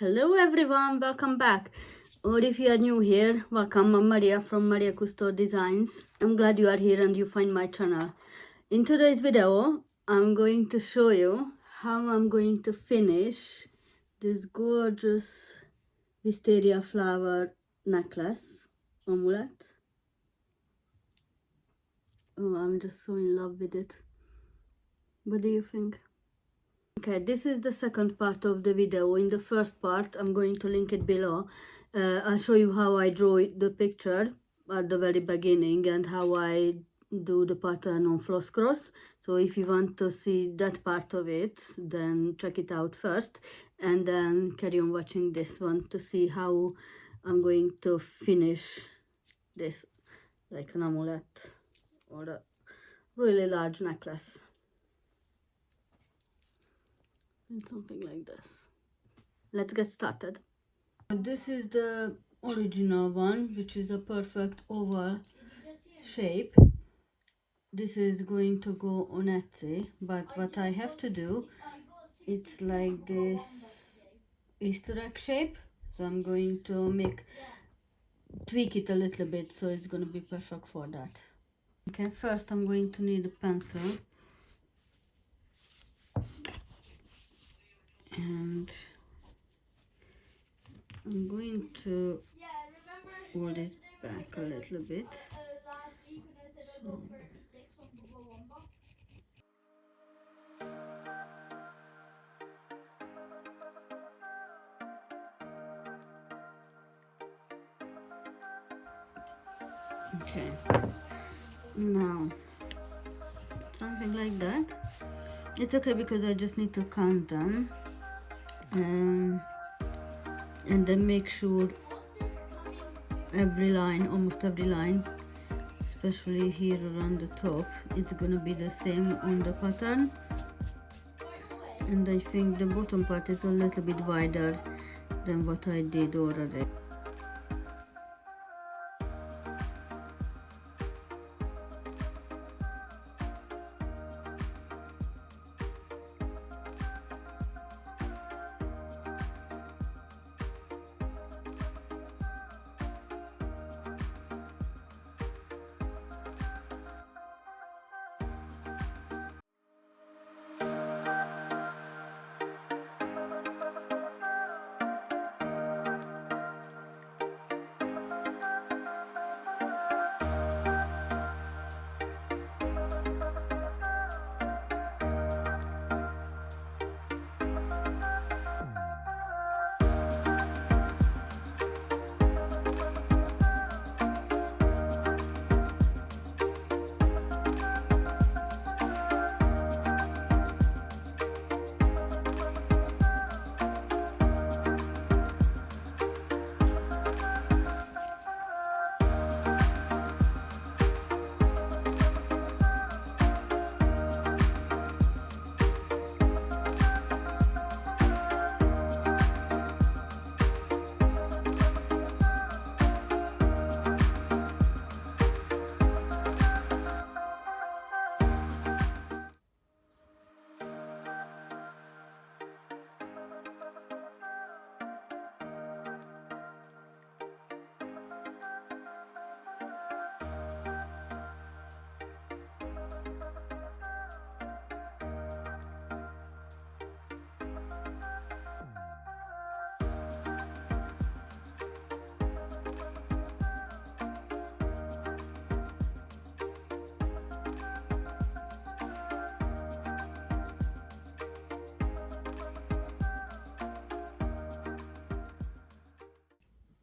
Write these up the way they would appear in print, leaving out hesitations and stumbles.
Hello everyone, welcome back. Or if you are new here, welcome. I'm Maria from Maria Cousteau Designs. I'm glad you are here and you find my channel. In today's video, I'm going to show you how I'm going to finish this gorgeous wisteria flower necklace, amulet. Oh, I'm just so in love with it. What do you think? Okay, this is the second part of the video. In the first part, I'm going to link it below. I'll show you how I draw the picture at the very beginning and how I do the pattern on floss cross. So if you want to see that part of it, then check it out first and then carry on watching this one to see how I'm going to finish this like an amulet or a really large necklace. And something like this. Let's get started. This is the original one, which is a perfect oval shape. This is going to go on Etsy, but what I have to do, it's like this Easter egg shape. So I'm going to tweak it a little bit so it's going to be perfect for that. Okay, first I'm going to need a pencil. And I'm going to hold it back a little bit. So. Okay, now something like that. It's okay because I just need to count them and then make sure every line, almost every line, especially here around the top, it's gonna be the same on the pattern. And I think the bottom part is a little bit wider than what I did already.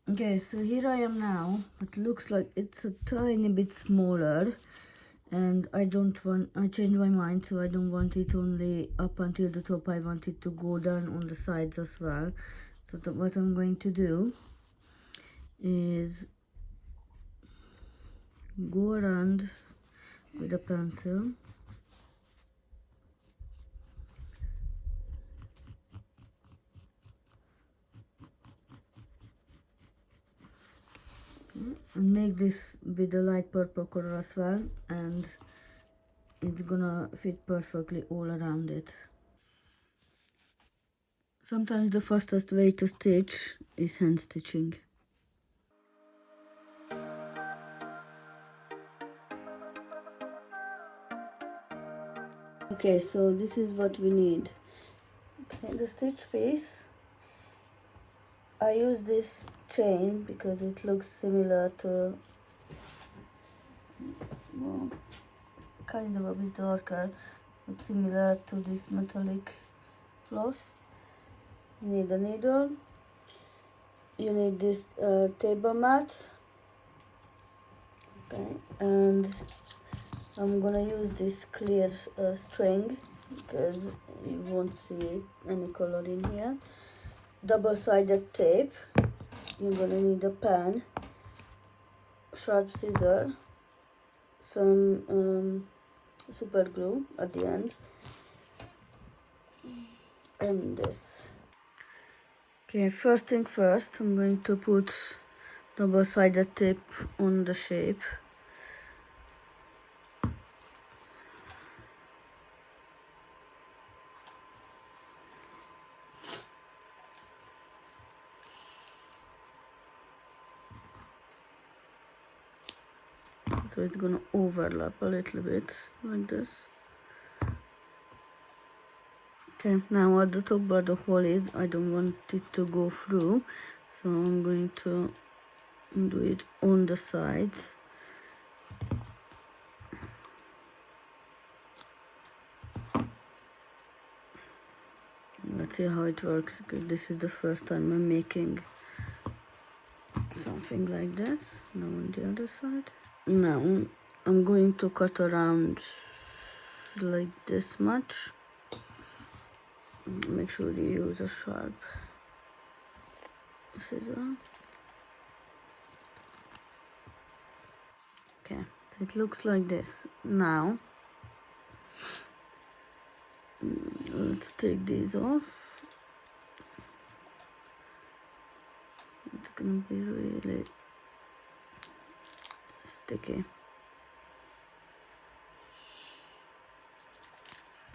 Okay, so here I am now. It looks like it's a tiny bit smaller and I changed my mind, so I don't want it only up until the top. I want it to go down on the sides as well. So what I'm going to do is go around with a pencil. And make this with a light purple color as well, and it's gonna fit perfectly all around it. Sometimes the fastest way to stitch is hand stitching. Okay, so this is what we need. Okay, the stitch piece. I use this chain because it looks similar to, well, kind of a bit darker, but similar to this metallic floss. You need a needle. You need this table mat. Okay, and I'm gonna use this clear string because you won't see any color in here. Double-sided tape. You're gonna need a pen, sharp scissor, some super glue at the end, and this. Okay, first thing first, I'm going to put double-sided tape on the shape. So it's gonna overlap a little bit like this. Okay, now at the top where the hole is, I don't want it to go through, so I'm going to do it on the sides. Let's see how it works, because this is the first time I'm making something like this. Now on the other side. Now I'm going to cut around like this much. Make sure you use a sharp scissor. Okay, so it looks like this. Now let's take these off. It's gonna be really sticky.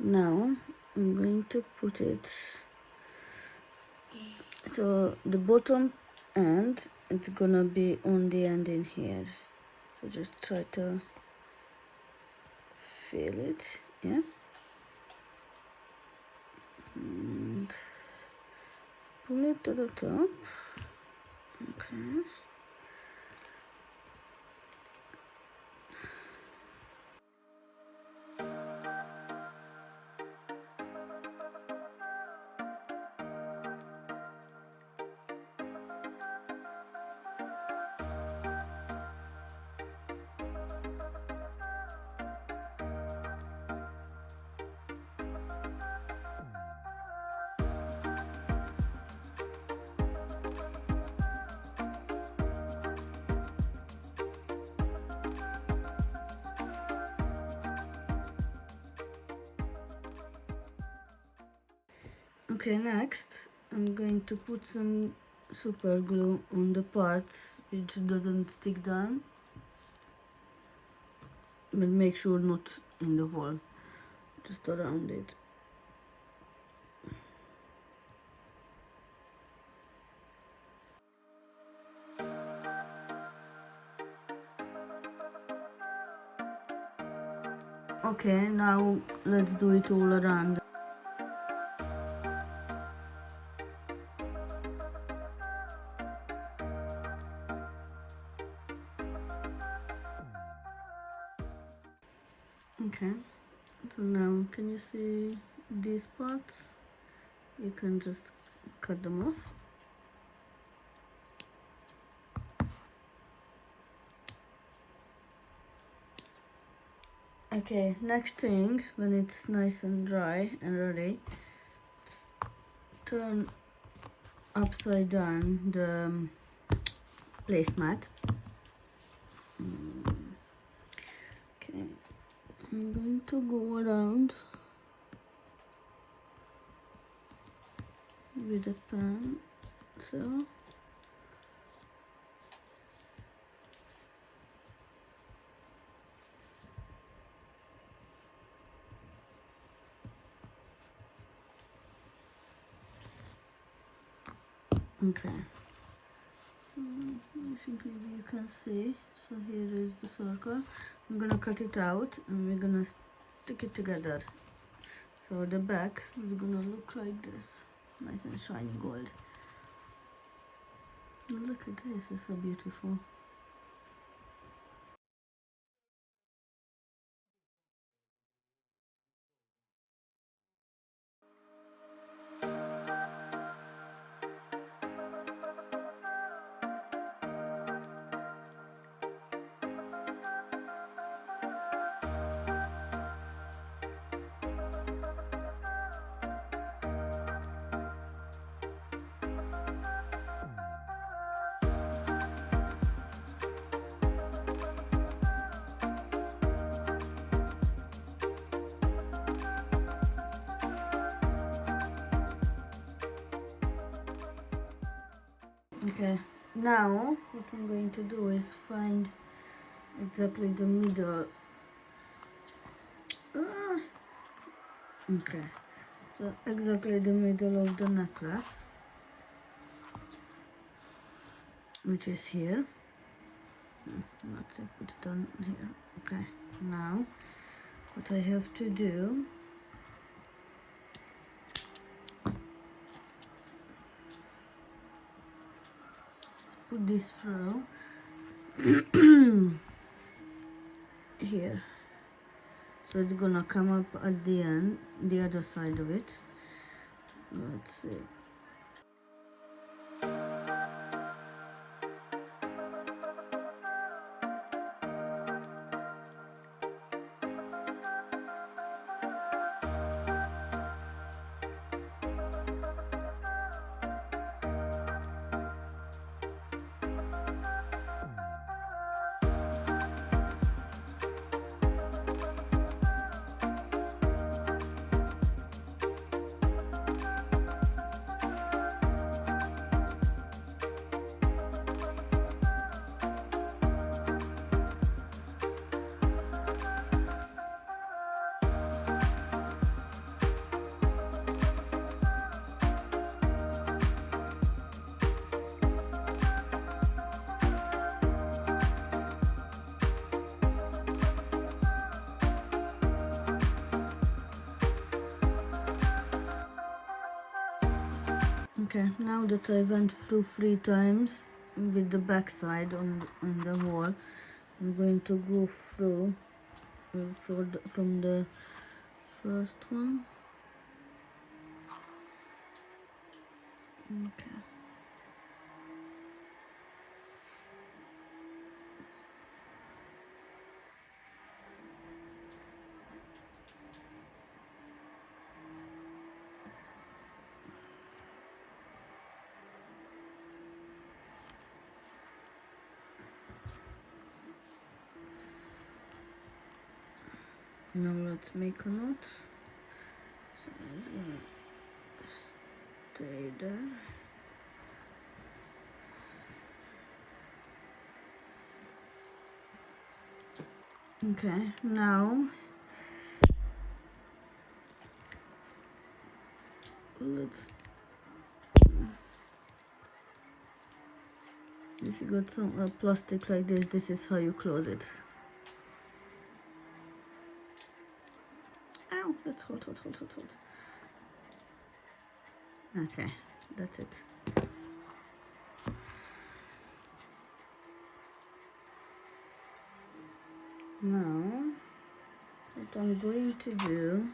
Now I'm going to put it, so the bottom end, it's gonna be on the end in here. So just try to feel it, yeah? And pull it to the top. Okay. Okay, next I'm going to put some super glue on the parts which doesn't stick down, but make sure not in the hole, just around it. Okay, now let's do it all around. Okay, so now can you see these parts? You can just cut them off. Okay, next thing, when it's nice and dry and ready, turn upside down the placemat. Okay, I'm going to go around with a pen, so. Okay, so I think maybe you can see. So here is the circle. I'm gonna cut it out and we're gonna stick it together. So the back is gonna look like this, nice and shiny gold. And look at this, it's so beautiful. Okay, now what I'm going to do is find exactly the middle. Okay, so exactly the middle of the necklace, which is here. Let's put it on here. Okay, now what I have to do is put this through here. So it's gonna come up at the end, the other side of it. Let's see. Okay, now that I went through 3 times with the back side on the wall, I'm going to go through from the first one. Okay. Now let's make a knot. So it's gonna stay there. Okay, now let's, if you got some plastic like this is how you close it. Ow, that's hot. Okay, that's it. Now, what I'm going to do,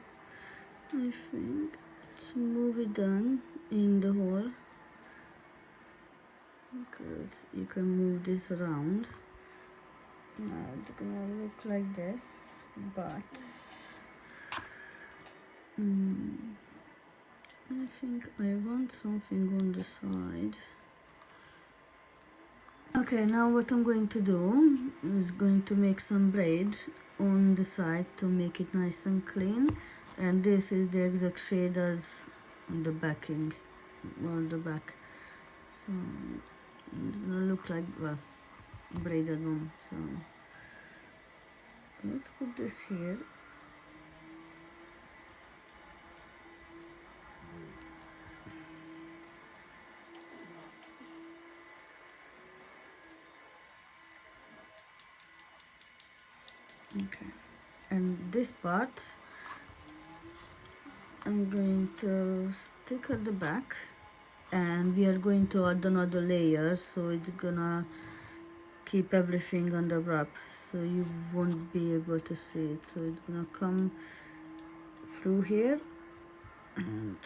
I think, to move it down in the hole, because you can move this around. Now it's gonna look like this, but I think I want something on the side. Okay, now what I'm going to do is going to make some braid on the side to make it nice and clean, and this is the exact shade as the backing, or the back, so it's gonna look like, well, braided one. So let's put this here. Okay, and this part I'm going to stick at the back, and we are going to add another layer, so it's gonna keep everything under wrap, so you won't be able to see it. So it's gonna come through here and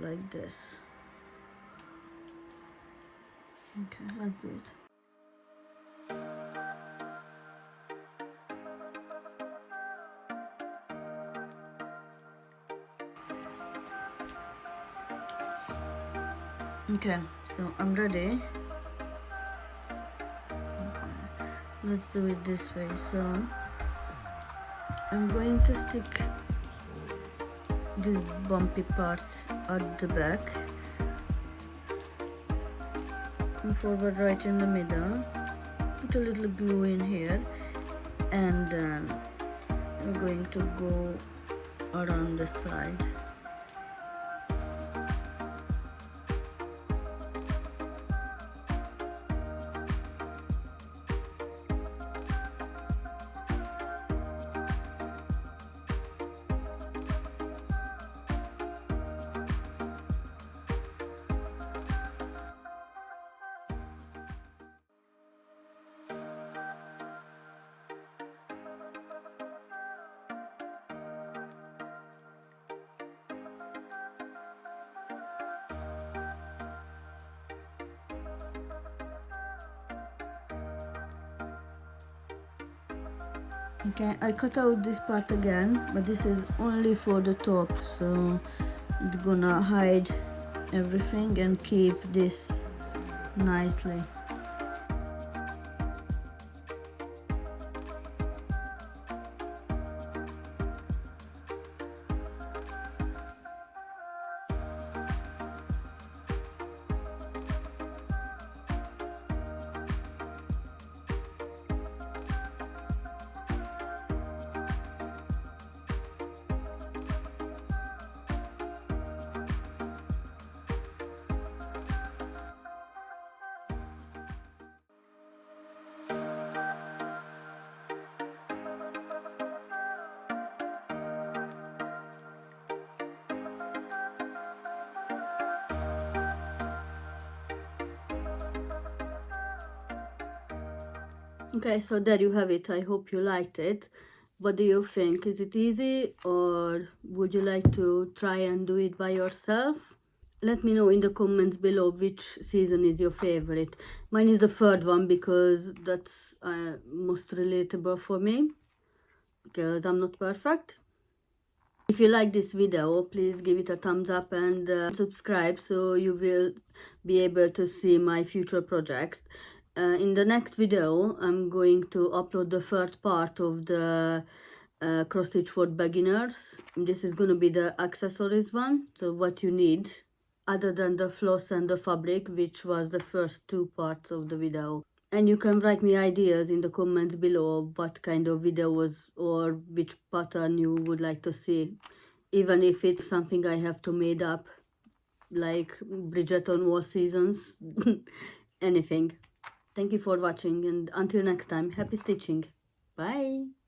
like this. Okay, let's do it. Okay, so I'm ready. Okay, let's do it this way. So I'm going to stick this bumpy part at the back, come forward right in the middle, put a little glue in here, and then we're going to go around the side. Okay, I cut out this part again, but this is only for the top, so it's gonna hide everything and keep this nicely. Okay, so there you have it. I hope you liked it. What do you think? Is it easy, or would you like to try and do it by yourself? Let me know in the comments below which season is your favorite. Mine is the third one because that's most relatable for me, because I'm not perfect. If you like this video, please give it a thumbs up and subscribe, so you will be able to see my future projects. In the next video, I'm going to upload the third part of the cross stitch for beginners. This is going to be the accessories one, so what you need other than the floss and the fabric, which was the first two parts of the video. And you can write me ideas in the comments below what kind of videos or which pattern you would like to see, even if it's something I have to made up, like Bridgerton War seasons, anything. Thank you for watching, and until next time, happy stitching. Bye.